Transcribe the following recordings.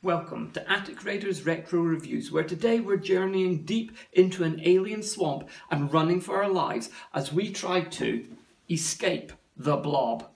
Welcome to Attic Raiders Retro Reviews, where today we're journeying deep into an alien swamp and running for our lives as we try to escape the blob.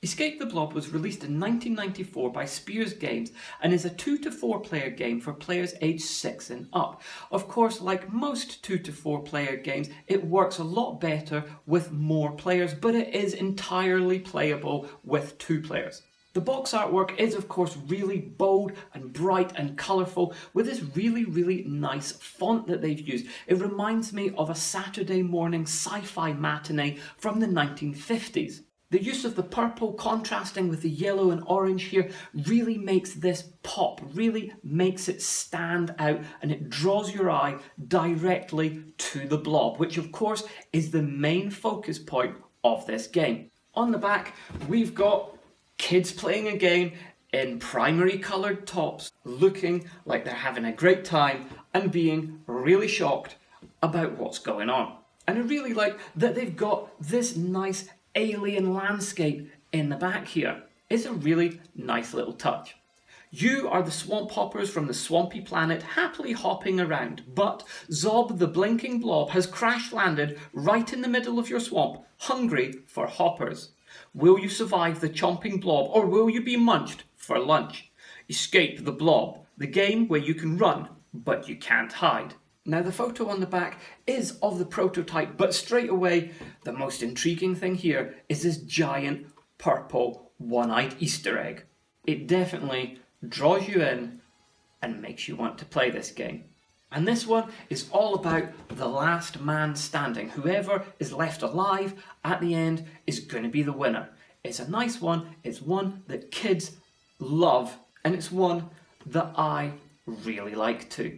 Escape the Blob was released in 1994 by Spears Games and is a 2 to 4 player game for players aged 6 and up. Of course, like most 2 to 4 player games, it works a lot better with more players, but it is entirely playable with 2 players. The box artwork is of course really bold and bright and colourful with this really nice font that they've used. It reminds me of a Saturday morning sci-fi matinee from the 1950s. The use of the purple contrasting with the yellow and orange here really makes this pop, really makes it stand out, and it draws your eye directly to the blob, which of course is the main focus point of this game. On the back we've got kids playing a game in primary coloured tops, looking like they're having a great time and being really shocked about what's going on. And I really like that they've got this nice alien landscape in the back here. It's a really nice little touch. You are the swamp hoppers from the Swampy Planet happily hopping around, but Zob the blinking blob has crash landed right in the middle of your swamp, hungry for hoppers. Will you survive the chomping blob, or will you be munched for lunch? Escape the Blob, the game where you can run, but you can't hide. Now the photo on the back is of the prototype, but straight away, the most intriguing thing here is this giant purple one-eyed Easter egg. It definitely draws you in and makes you want to play this game. And this one is all about the last man standing. Whoever is left alive at the end is going to be the winner. It's a nice one, it's one that kids love, and it's one that I really like too.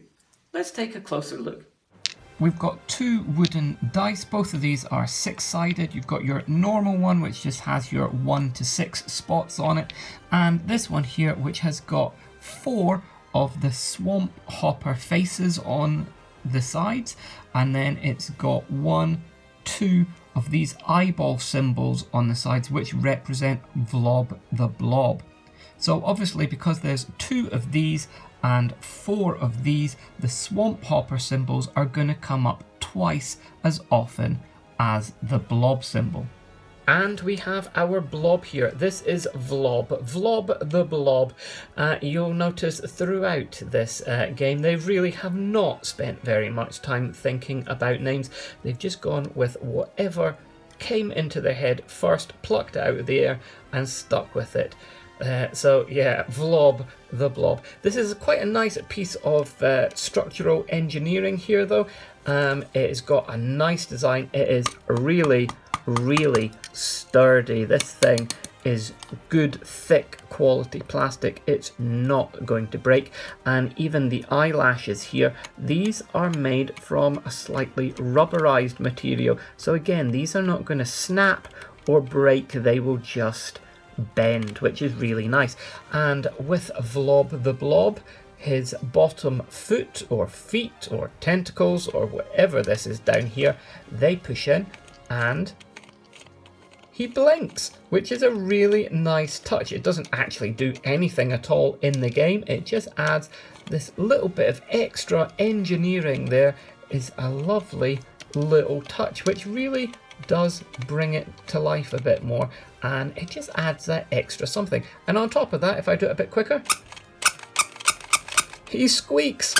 Let's take a closer look. We've got 2 wooden dice. Both of these are 6-sided. You've got your normal one, which just has your 1 to 6 spots on it, and this one here, which has got 4 of the swamp hopper faces on the sides, and then it's got 1, 2 of these eyeball symbols on the sides, which represent Vlob the Blob. So obviously, because there's 2 of these and 4 of these, the swamp hopper symbols are going to come up twice as often as the blob symbol. And we have our blob here. This is Vlob the Blob. You'll notice throughout this game they really have not spent very much time thinking about names. They've just gone with whatever came into their head first, plucked out of the air and stuck with it. So yeah, Vlob the Blob. This is quite a nice piece of structural engineering here though. It has got a nice design. It is really sturdy. This thing is good, thick quality plastic. It's not going to break. And even the eyelashes here, these are made from a slightly rubberized material. So again, these are not going to snap or break. They will just bend, which is really nice. And with Vlob the Blob, his bottom foot or feet or tentacles or whatever this is down here, they push in and he blinks, which is a really nice touch. It doesn't actually do anything at all in the game. It just adds this little bit of extra engineering. There is a lovely little touch, which really does bring it to life a bit more, and it just adds that extra something. And on top of that, if I do it a bit quicker, he squeaks.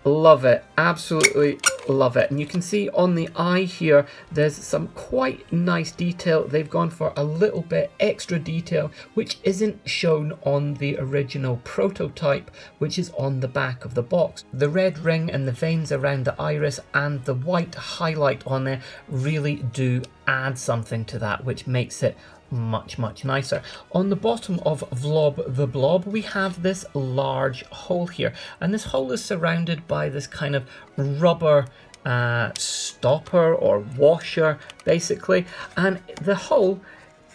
Love it, absolutely love it. And you can see on the eye here, there's some quite nice detail. They've gone for a little bit extra detail, which isn't shown on the original prototype, which is on the back of the box. The red ring and the veins around the iris and the white highlight on there really do add something to that, which makes it much nicer. On the bottom of Vlob the Blob, we have this large hole here, and this hole is surrounded by this kind of rubber stopper or washer basically, and the hole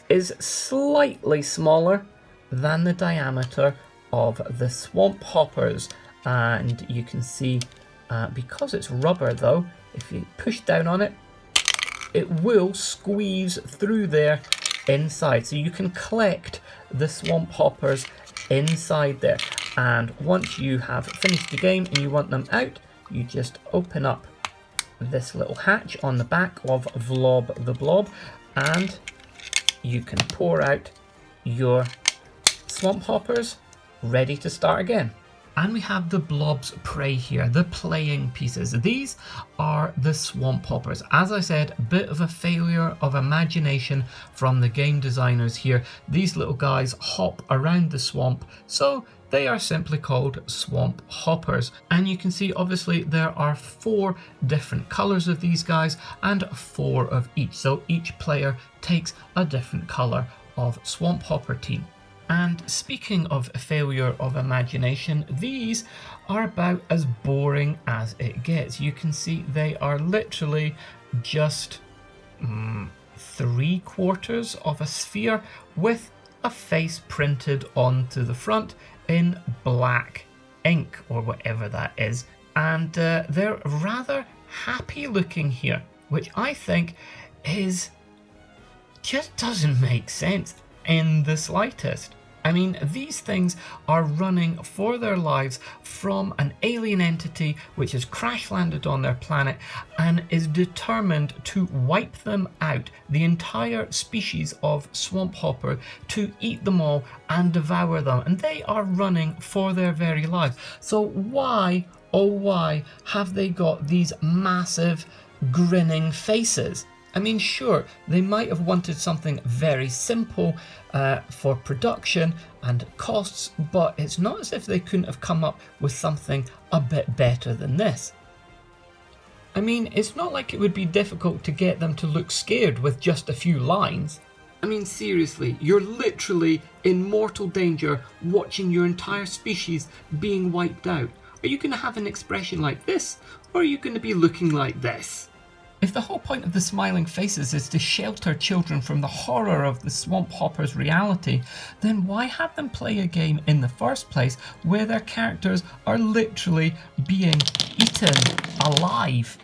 is slightly smaller than the diameter of the swamp hoppers. And you can see because it's rubber though, if you push down on it, it will squeeze through there inside. So you can collect the swamp hoppers inside there. And once you have finished the game and you want them out, you just open up this little hatch on the back of Vlob the Blob, and you can pour out your swamp hoppers, ready to start again. And we have the Blob's Prey here, the playing pieces. These are the swamp hoppers. As I said, a bit of a failure of imagination from the game designers here. These little guys hop around the swamp, so they are simply called swamp hoppers. And you can see obviously there are 4 different colors of these guys and 4 of each. So each player takes a different color of swamp hopper team. And speaking of a failure of imagination, these are about as boring as it gets. You can see they are literally just 3/4 of a sphere with a face printed onto the front in black ink or whatever that is. And they're rather happy looking here, which I think is just doesn't make sense in the slightest. I mean, these things are running for their lives from an alien entity which has crash landed on their planet and is determined to wipe them out, the entire species of swamp hopper, to eat them all and devour them. And they are running for their very lives. So why, oh why, have they got these massive grinning faces? I mean, sure, they might have wanted something very simple for production and costs, but it's not as if they couldn't have come up with something a bit better than this. I mean, it's not like it would be difficult to get them to look scared with just a few lines. I mean, seriously, you're literally in mortal danger watching your entire species being wiped out. Are you going to have an expression like this, or are you going to be looking like this? If the whole point of the smiling faces is to shelter children from the horror of the swamp hopper's reality, then why have them play a game in the first place where their characters are literally being eaten alive?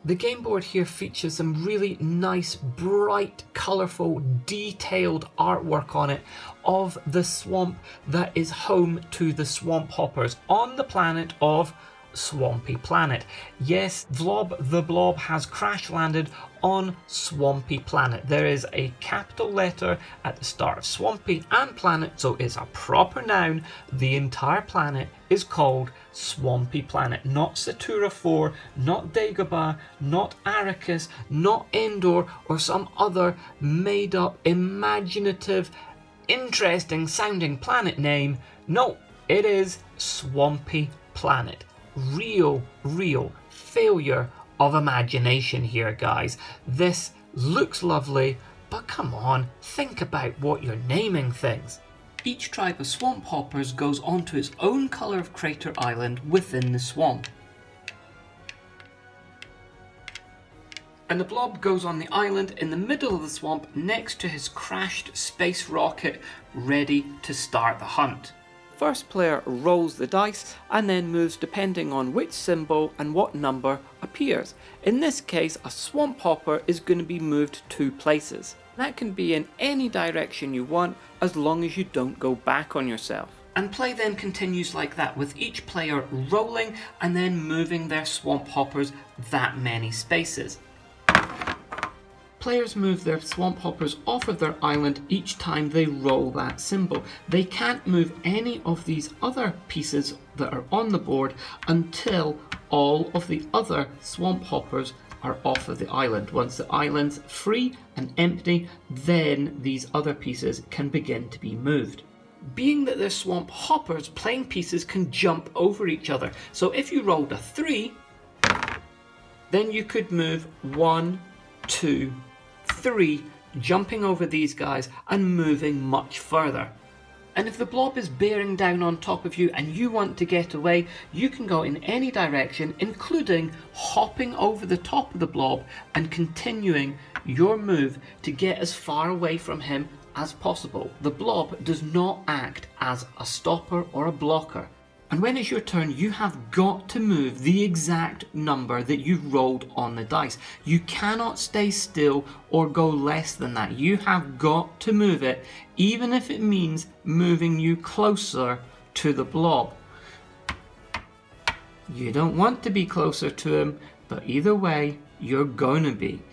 The game board here features some really nice, bright, colourful, detailed artwork on it of the swamp that is home to the swamp hoppers on the planet of Swampy Planet. Yes, Vlob the Blob has crash landed on Swampy Planet. There is a capital letter at the start of Swampy and Planet, so it's a proper noun. The entire planet is called Swampy Planet, not Satura 4, not Dagobah, not Arrakis, not Endor, or some other made up, imaginative, interesting sounding planet name. No, it is Swampy Planet. Real failure of imagination here, guys. This looks lovely, but come on, think about what you're naming things. Each tribe of swamp hoppers goes onto its own colour of crater island within the swamp. And the blob goes on the island in the middle of the swamp next to his crashed space rocket, ready to start the hunt. First player rolls the dice and then moves depending on which symbol and what number appears. In this case, a swamp hopper is going to be moved 2 places. That can be in any direction you want, as long as you don't go back on yourself. And play then continues like that, with each player rolling and then moving their swamp hoppers that many spaces. Players move their swamp hoppers off of their island each time they roll that symbol. They can't move any of these other pieces that are on the board until all of the other swamp hoppers are off of the island. Once the island's free and empty, then these other pieces can begin to be moved. Being that they're swamp hoppers, playing pieces can jump over each other. So if you rolled a 3, then you could move 1, 2, 3, jumping over these guys and moving much further. And if the blob is bearing down on top of you and you want to get away, you can go in any direction, including hopping over the top of the blob and continuing your move to get as far away from him as possible. The blob does not act as a stopper or a blocker. And when it's your turn, you have got to move the exact number that you've rolled on the dice. You cannot stay still or go less than that. You have got to move it, even if it means moving you closer to the blob. You don't want to be closer to him, but either way, you're going to be.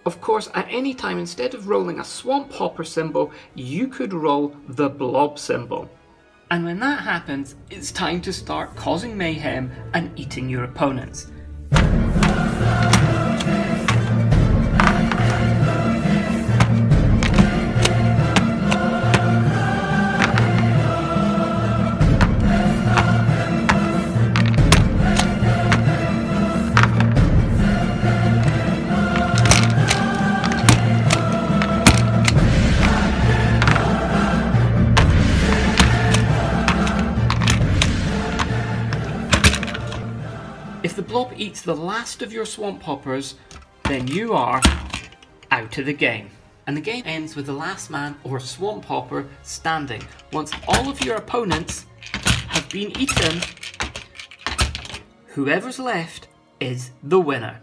Of course, at any time, instead of rolling a swamp hopper symbol, you could roll the blob symbol. And when that happens, it's time to start causing mayhem and eating your opponents. If the blob eats the last of your swamp hoppers, then you are out of the game. And the game ends with the last man or swamp hopper standing. Once all of your opponents have been eaten, whoever's left is the winner.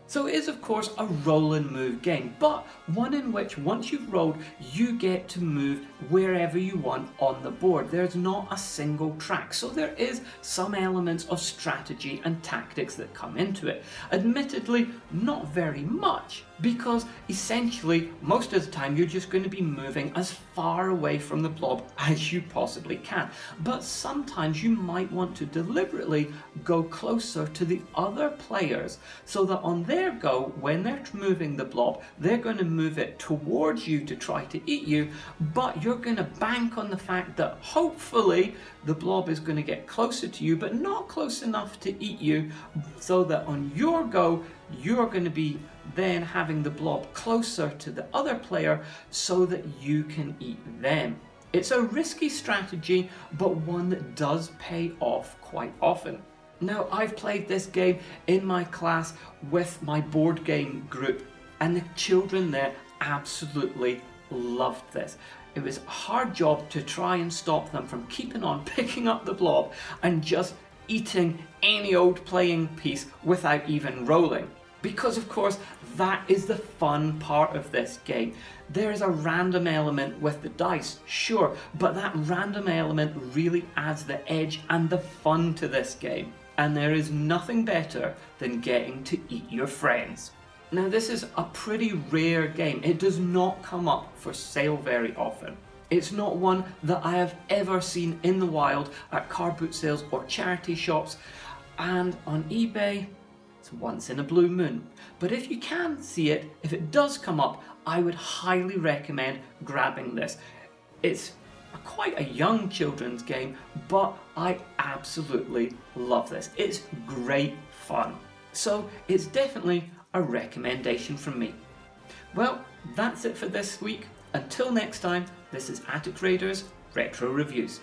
So it is, of course, a roll and move game, but one in which once you've rolled, you get to move wherever you want on the board. There's not a single track, so there is some elements of strategy and tactics that come into it. Admittedly, not very much, because essentially, most of the time, you're just going to be moving as far away from the blob as you possibly can. But sometimes you might want to deliberately go closer to the other players, so that on their go, when they're moving the blob, they're going to move it towards you to try to eat you, but you're going to bank on the fact that hopefully the blob is going to get closer to you, but not close enough to eat you, so that on your go, you're going to be then having the blob closer to the other player so that you can eat them. It's a risky strategy, but one that does pay off quite often. Now, I've played this game in my class with my board game group, and the children there absolutely loved this. It was a hard job to try and stop them from keeping on picking up the blob and just eating any old playing piece without even rolling. Because of course, that is the fun part of this game. There is a random element with the dice, sure, but that random element really adds the edge and the fun to this game. And there is nothing better than getting to eat your friends. Now, this is a pretty rare game. It does not come up for sale very often. It's not one that I have ever seen in the wild at car boot sales or charity shops, and on eBay, it's once in a blue moon. But if you can see it, if it does come up, I would highly recommend grabbing this. It's quite a young children's game, but I absolutely love this. It's great fun. So it's definitely a recommendation from me. Well, that's it for this week. Until next time, this is Attic Raiders Retro Reviews.